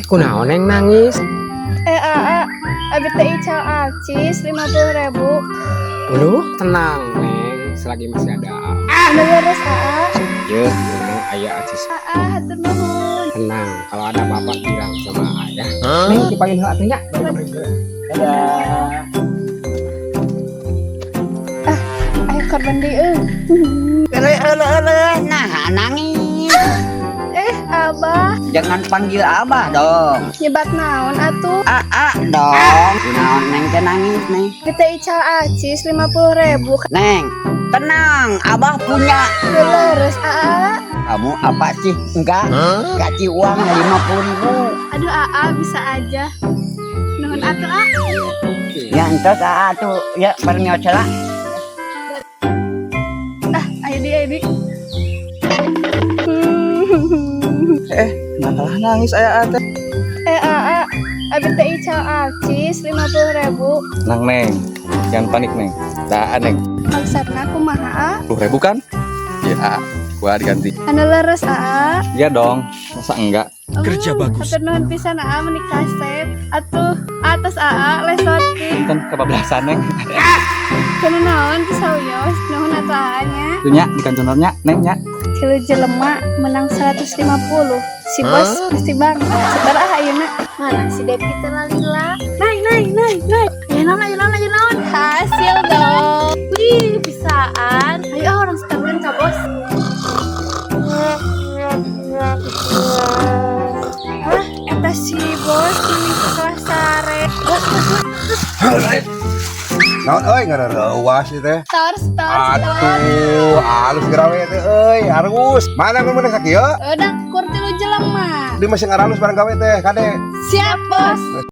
Kunaon neng nangis? Abi teh ical acis 50.000. Tenang neng, selagi masih ada. Anu beres Ya, memang ayah acis. hatur nuhun. Tenang, kalau ada bapak bilang sama ayah. Neng dipanggil heula teh nya. Dadah. Ayo korban deui. Nah nangis. Abah, Jangan panggil abah dong. nyebat naon atuh? Dong. Naon neng teh nangis neng. Abi teh ical acis 50.000. Neng, tenang, abah punya. Leres Kamu apa sih? Enggak, kasih uang 50.000. Aduh bisa aja. Nuhun atuh Ya entos tuh, ya perniot lah. Ayo di. Malah nangis aya teh. Abi teh ical acis 50.000. Nang neng, jangan panik neng. Dah neng, Maksudna kumaha? 10.000 kan? Ya, gua diganti. Anu leres Iya dong, masa enggak? Kerja bagus. Hatur nuhun pisan menikah kasep. Atuh atas lesotkeun. Kan kebablasan neng. Kana naon pisauyos nuhun atuh nya. Tunya di kantornya neng nya. Kilu jelema menang 150. Si bos mesti bangga. Sebar ayeuna. Mana si Depi teh lalila. Naik. Ayo naon. Hasil dong. Wih, bisaan. Ayo orang setelkeun ka bos. Eta si bos ini kelas sare. Bos. Naon euy ngareuwas ieu teh. Stars. Atuh, alus garawe teh euy, argus. Mana mun meunang sakieu? Udah kurti lu jelema. Di mesin ngaralus barang gawe teh, kade. Siap, bos.